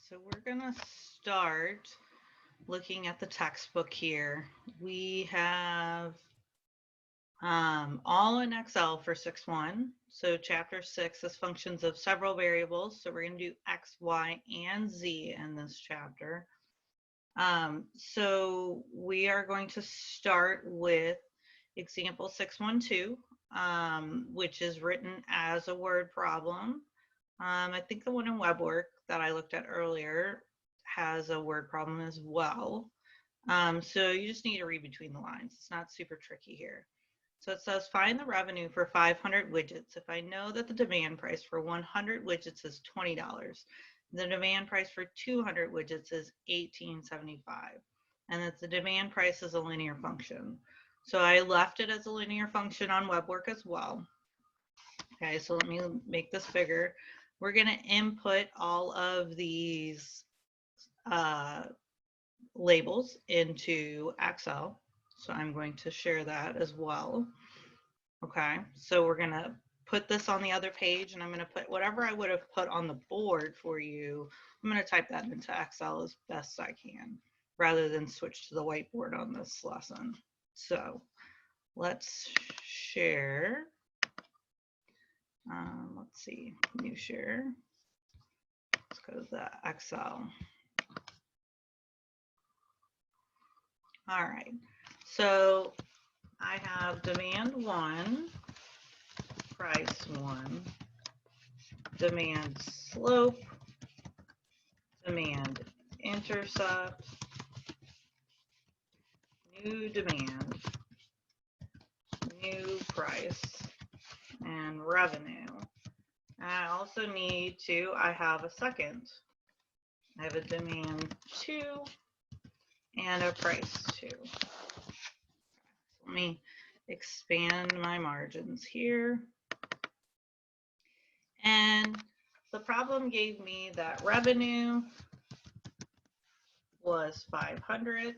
So we're going to start looking at the textbook here. We have all in Excel for 6-1. So chapter 6 is functions of several variables. So we're going to do X, Y, and Z in this chapter. So we are going to start with example 612, which is written as a word problem. I think the one in WebWork that I looked at earlier has a word problem as well. So you just need to read between the lines. It's not super tricky here. So it says, find the revenue for 500 widgets. If I know that the demand price for 100 widgets is $20, the demand price for 200 widgets is $18.75, and that the demand price is a linear function. So I left it as a linear function on WebWork as well. Okay, so let me make this bigger. We're going to input all of these labels into Excel. So I'm going to share that as well. Okay, so we're going to put this on the other page, and I'm going to put whatever I would have put on the board for you. I'm going to type that into Excel as best I can, rather than switch to the whiteboard on this lesson. So let's share. Let's see, new share. Let's go to the Excel. All right, so I have demand 1, price 1, demand slope, demand intercept, new demand, new price, and revenue. And I also need to, I have a second. I have a demand 2 and a price 2. Let me expand my margins here. And the problem gave me that revenue was 500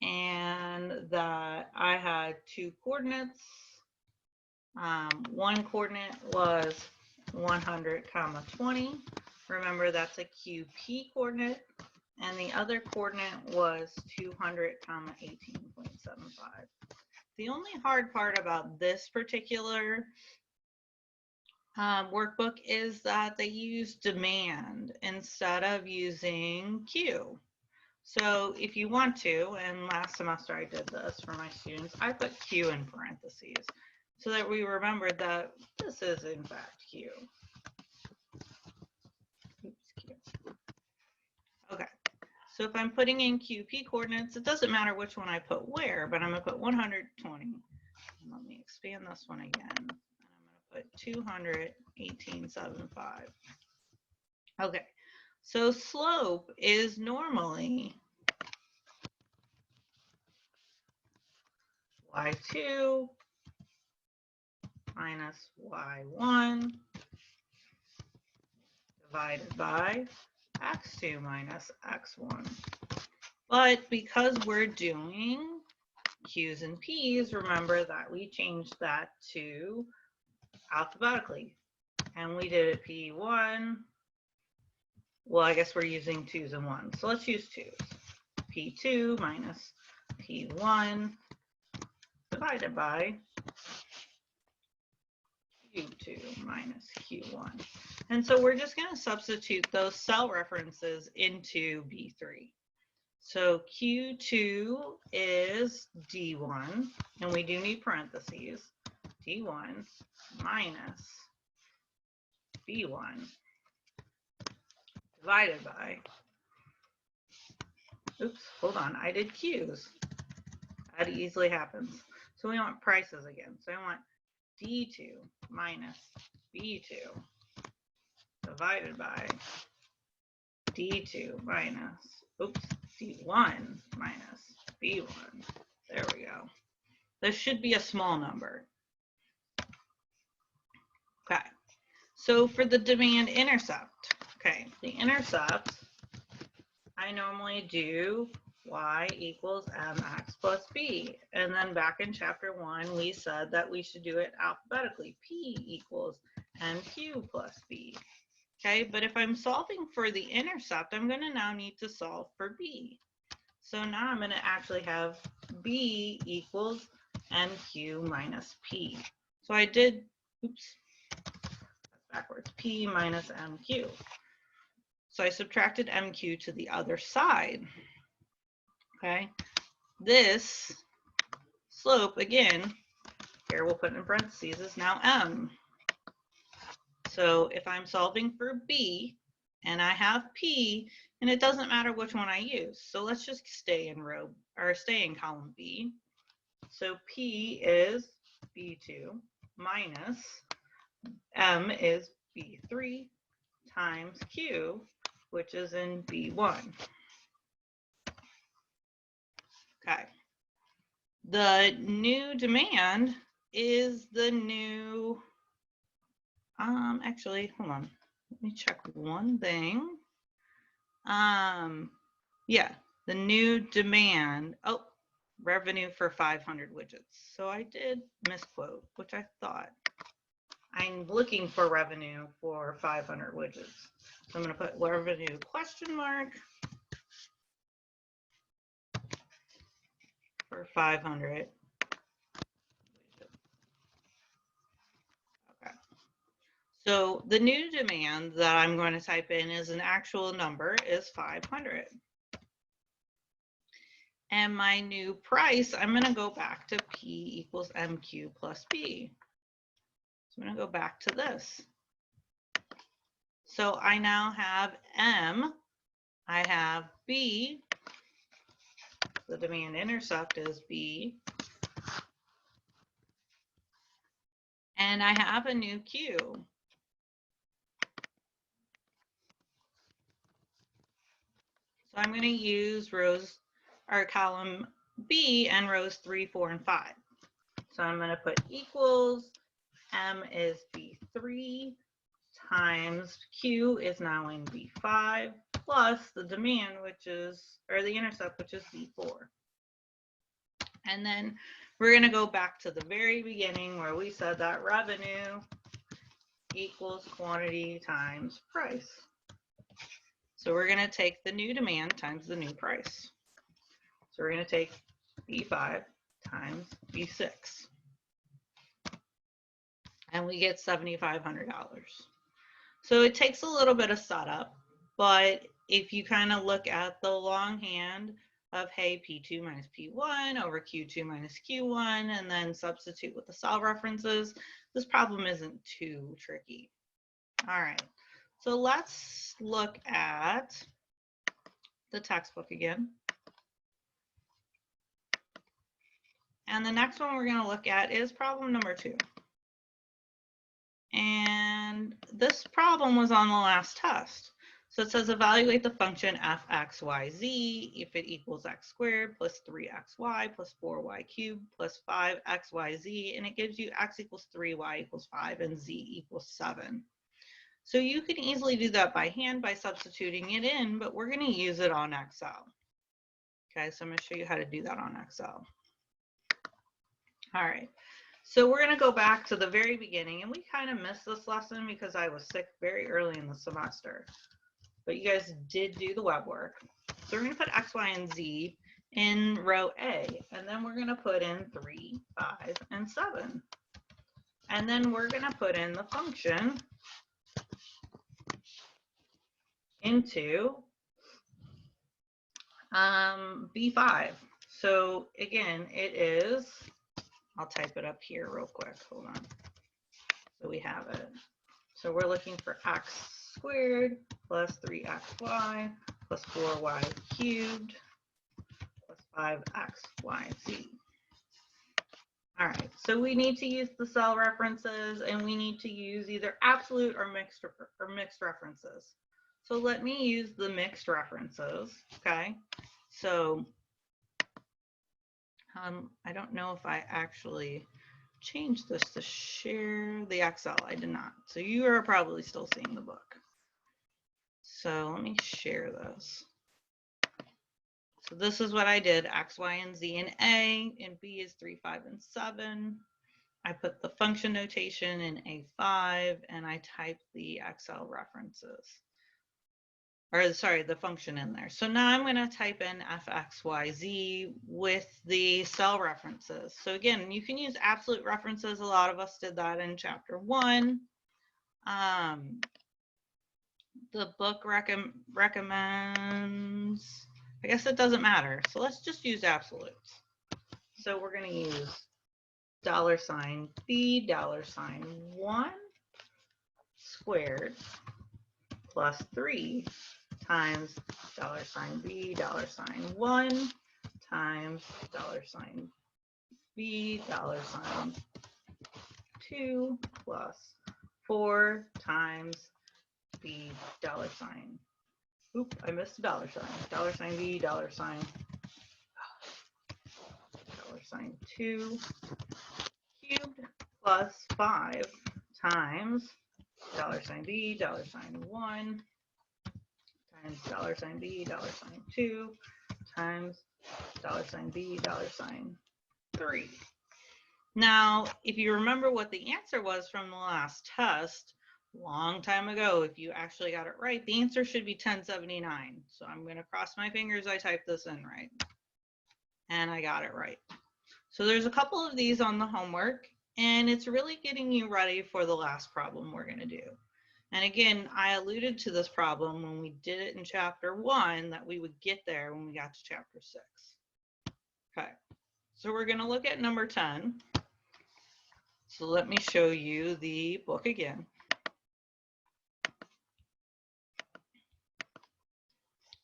and that I had 2 coordinates. One coordinate was 100, 20. Remember, that's a QP coordinate. And the other coordinate was 200, 18.75. The only hard part about this particular workbook is that they use demand instead of using Q. So if you want to, and last semester I did this for my students, I put Q in parentheses so that we remembered that this is in fact Q. Oops, Q. Okay, so if I'm putting in QP coordinates, it doesn't matter which one I put where, but I'm going to put 120. Let me expand this one again. And I'm going to put 200, 18.75. Okay, so slope is normally y2 minus y1 divided by x2 minus x1. But because we're doing Q's and P's, remember that we changed that to alphabetically. And we did it P1. Well, I guess we're using 2's and 1's. So let's use 2's. P2 minus P1 divided by Q2 minus Q1. And so we're just going to substitute those cell references into B3. So Q2 is D1, and we do need parentheses, D1 minus B1 divided by, oops, hold on, I did Q's. That easily happens. So we want prices again. So I want D2 minus B2 divided by D2 minus, oops, D1 minus B1. There we go. This should be a small number. Okay, so for the demand intercept, okay, the intercept, I normally do y equals mx plus b. And then back in chapter 1, we said that we should do it alphabetically. P equals mq plus b. Okay, but if I'm solving for the intercept, I'm going to now need to solve for B. So now I'm going to actually have B equals MQ minus P. So I did, oops, that's backwards, P minus MQ. So I subtracted MQ to the other side. Okay, this slope, again, here we'll put in parentheses, is now M. So if I'm solving for B and I have P, and it doesn't matter which one I use. So let's just stay in column B. So P is B2 minus M is B3 times Q, which is in B1. Okay. The new demand is the new, actually, hold on. Let me check one thing. Yeah, the new demand, revenue for 500 widgets. So I did misquote, which I thought. I'm looking for revenue for 500 widgets. So I'm going to put revenue question mark for 500 widgets. Okay. So the new demand that I'm going to type in as an actual number is 500. And my new price, I'm going to go back to P equals MQ plus B. So I'm going to go back to this. So I now have M, I have B, the demand intercept is B, and I have a new Q. So I'm going to use column B and rows 3, 4, and 5. So I'm going to put equals, M is B3 times Q is now in B5 plus the demand, which is, or the intercept, which is B4. And then we're going to go back to the very beginning where we said that revenue equals quantity times price. So we're going to take the new demand times the new price. So we're going to take B5 times B6. And we get $7,500. So it takes a little bit of setup, but if you kind of look at the longhand of, hey, P2 minus P1 over Q2 minus Q1, and then substitute with the cell references, this problem isn't too tricky. All right, so let's look at the textbook again. And the next one we're going to look at is problem number 2. And this problem was on the last test. So it says evaluate the function f x, y, z if it equals x squared plus 3xy plus 4y cubed plus 5xyz, and it gives you x equals 3, y equals 5, and z equals 7. So you can easily do that by hand by substituting it in, but we're going to use it on Excel. Okay, so I'm going to show you how to do that on Excel. All right. So we're going to go back to the very beginning, and we kind of missed this lesson because I was sick very early in the semester. But you guys did do the web work. So we're going to put X, Y, and Z in row A, and then we're going to put in 3, 5, and 7. And then we're going to put in the function into B5. So again, it is, I'll type it up here real quick. Hold on. So we have it. So we're looking for x squared plus 3xy plus 4y cubed plus 5xyz. All right, so we need to use the cell references, and we need to use either absolute or mixed references. So let me use the mixed references, okay? So I don't know if I actually changed this to share the Excel. I did not. So you are probably still seeing the book. So let me share this. So this is what I did, X, Y, and Z in A, and B is 3, 5, and 7. I put the function notation in A5 and I type the Excel references. Or sorry, the function in there. So now I'm going to type in fxyz with the cell references. So again, you can use absolute references. A lot of us did that in chapter 1. The book recommends, I guess it doesn't matter. So let's just use absolutes. So we're going to use $B $1 squared plus 3 times $B $1 times $B $2 plus 4 times B $. Oop, I missed a $. $B $2 cubed plus 5 times $B $1 times $B $2 times $B $3. Now, if you remember what the answer was from the last test, long time ago, if you actually got it right, the answer should be 1079. So I'm going to cross my fingers I typed this in right. And I got it right. So there's a couple of these on the homework, and it's really getting you ready for the last problem we're going to do. And again, I alluded to this problem when we did it in chapter 1 that we would get there when we got to chapter 6. Okay, so we're going to look at number 10. So let me show you the book again.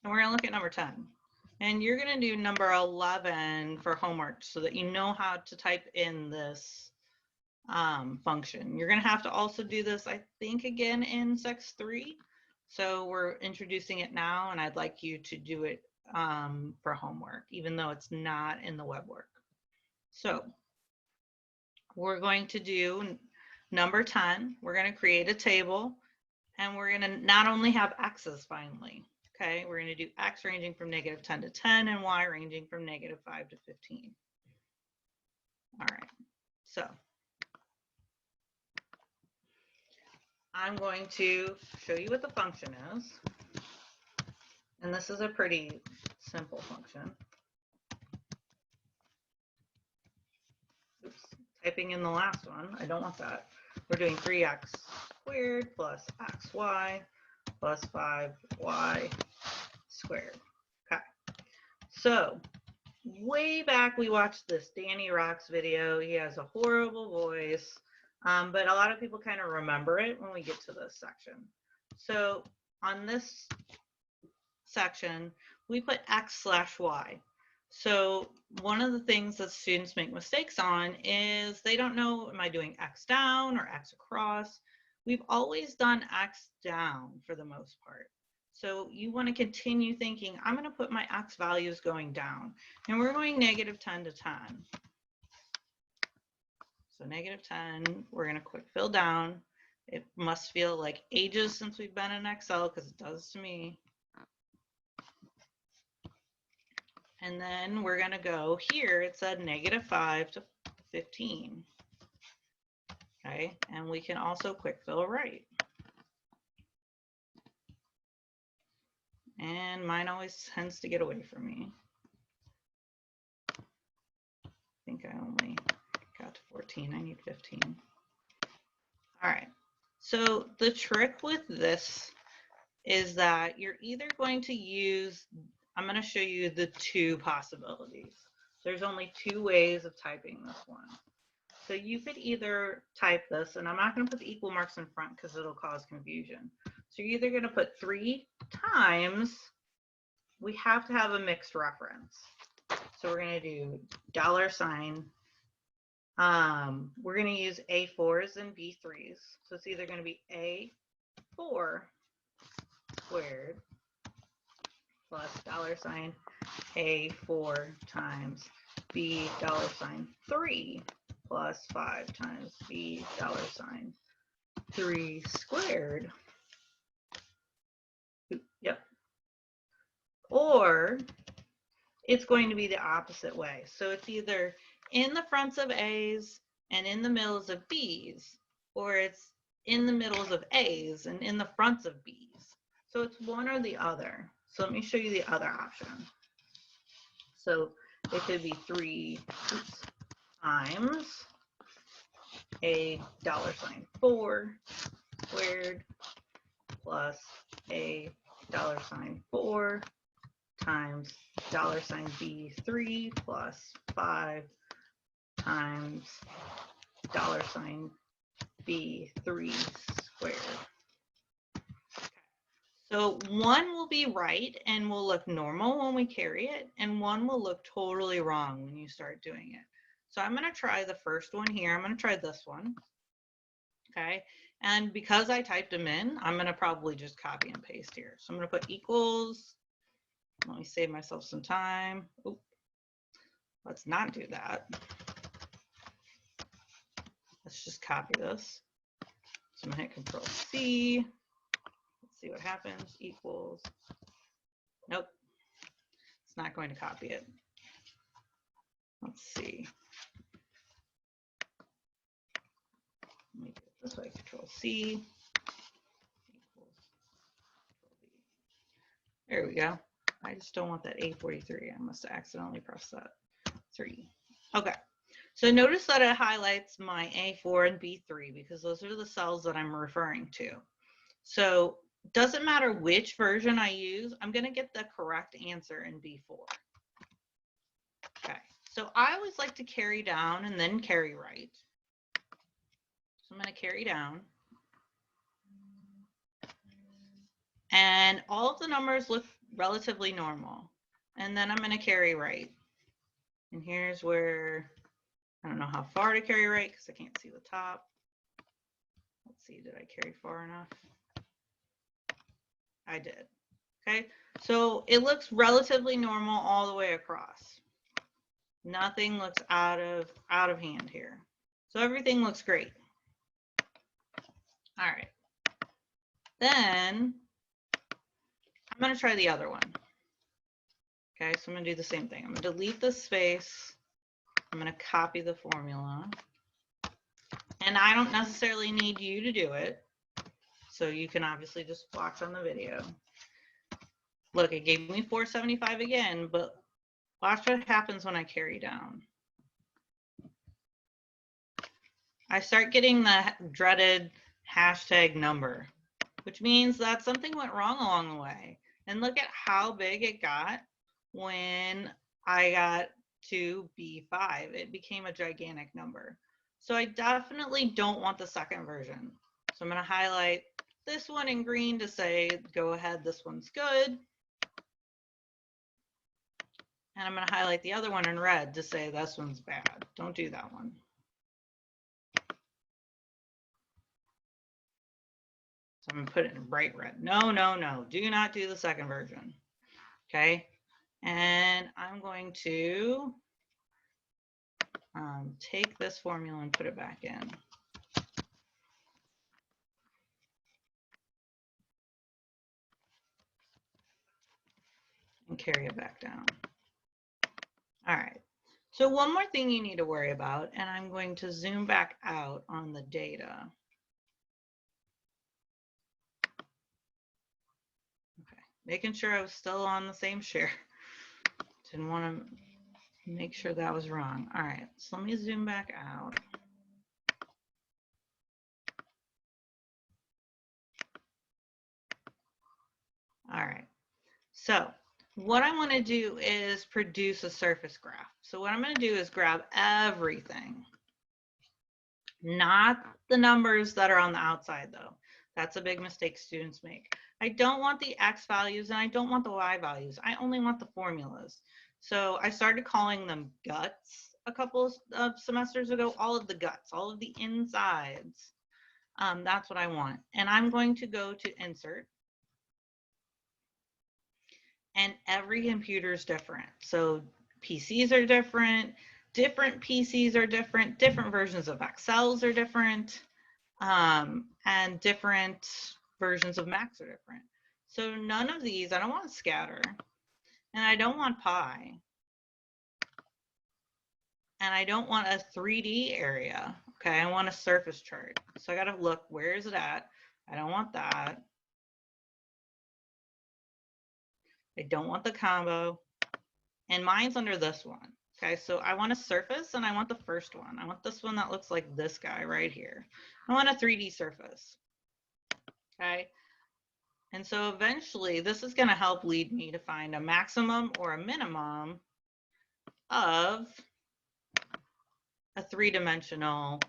And we're going to look at number 10. And you're going to do number 11 for homework so that you know how to type in this function. You're going to have to also do this, I think, again in Sex 3. So we're introducing it now, and I'd like you to do it for homework, even though it's not in the web work. So we're going to do number 10. We're going to create a table, and we're going to not only have x's finally. Okay, we're going to do x ranging from -10 to 10 and y ranging from -5 to 15. All right, so I'm going to show you what the function is. And this is a pretty simple function. Oops, typing in the last one. I don't want that. We're doing 3x squared plus xy plus 5y squared. Okay. So way back we watched this Danny Rocks video. He has a horrible voice, but a lot of people kind of remember it when we get to this section. So on this section, we put x/y. So one of the things that students make mistakes on is they don't know, am I doing x down or x across? We've always done x down for the most part. So you want to continue thinking, I'm going to put my x values going down. And we're going -10 to 10. So -10, we're going to quick fill down. It must feel like ages since we've been in Excel, because it does to me. And then we're going to go here. It said -5 to 15. Okay, and we can also quick fill right. And mine always tends to get away from me. I think I only got to 14. I need 15. All right. So the trick with this is that you're either going to use, I'm going to show you the two possibilities. There's only two ways of typing this one. So you could either type this, and I'm not going to put the equal marks in front because it'll cause confusion. So you're either going to put 3 times, we have to have a mixed reference. So we're going to do $. We're going to use A4s and B3s. So it's either going to be A4 squared plus $A4 times B $3 plus 5 times B $3 squared. Yep. Or it's going to be the opposite way. So it's either in the fronts of A's and in the middles of B's, or it's in the middles of A's and in the fronts of B's. So it's one or the other. So let me show you the other option. So it could be 3 times a $4 squared plus a $4 times $B3 plus 5 times $B3 squared. So one will be right and will look normal when we carry it, and one will look totally wrong when you start doing it. So I'm going to try the first one here. I'm going to try this one. Okay. And because I typed them in, I'm going to probably just copy and paste here. So I'm going to put equals. Let me save myself some time. Oop. Let's not do that. Let's just copy this. So I'm going to hit Control C. Let's see what happens. Equals. Nope. It's not going to copy it. Let's see. Let me do it this way. Control C. Equals. There we go. I just don't want that A43. I must have accidentally pressed that 3. Okay. So notice that it highlights my A4 and B3 because those are the cells that I'm referring to. So it doesn't matter which version I use, I'm going to get the correct answer in B4. Okay. So I always like to carry down and then carry right. So I'm going to carry down. And all of the numbers look relatively normal. And then I'm going to carry right. And here's where, I don't know how far to carry right because I can't see the top. Let's see, did I carry far enough? I did. Okay, so it looks relatively normal all the way across. Nothing looks out of hand here. So everything looks great. All right. Then I'm going to try the other one. Okay, so I'm going to do the same thing. I'm going to delete the space. I'm going to copy the formula. And I don't necessarily need you to do it. So you can obviously just watch on the video. Look, it gave me 475 again, but watch what happens when I carry down. I start getting the dreaded hashtag number, which means that something went wrong along the way. And look at how big it got when I got to B5. It became a gigantic number. So I definitely don't want the second version. So I'm going to highlight this one in green to say, go ahead, this one's good. And I'm going to highlight the other one in red to say this one's bad. Don't do that one. So I'm going to put it in bright red. No, no, no. Do not do the second version. Okay. And I'm going to take this formula and put it back in. And carry it back down. All right. So one more thing you need to worry about, and I'm going to zoom back out on the data. Okay, making sure I was still on the same share. Didn't want to make sure that was wrong. All right, so let me zoom back out. All right, so what I want to do is produce a surface graph. So what I'm going to do is grab everything, not the numbers that are on the outside though. That's a big mistake students make. I don't want the X values and I don't want the Y values. I only want the formulas. So I started calling them guts a couple of semesters ago, all of the guts, all of the insides. That's what I want. And I'm going to go to insert. And every computer is different. So PCs are different PCs are different versions of Excels are different, and different versions of Macs are different. So none of these, I don't want scatter, and I don't want pi. and I don't want a 3D area. Okay, I want a surface chart. So I got to look, where is it at? I don't want that. I don't want the combo. And mine's under this one. Okay, so I want a surface and I want the first one. I want this one that looks like this guy right here. I want a 3D surface. Okay, and so eventually this is going to help lead me to find a maximum or a minimum of a three-dimensional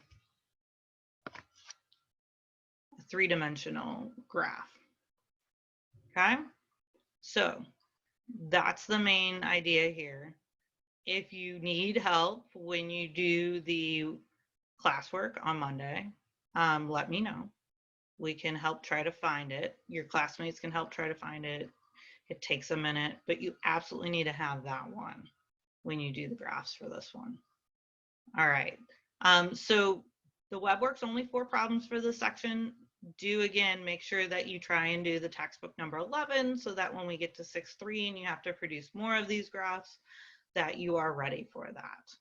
graph. Okay, so that's the main idea here. If you need help when you do the classwork on Monday, let me know. We can help try to find it. Your classmates can help try to find it. It takes a minute, but you absolutely need to have that one when you do the graphs for this one. All right. So the web work's only 4 problems for this section. Do again, make sure that you try and do the textbook number 11 so that when we get to 6.3 and you have to produce more of these graphs, that you are ready for that.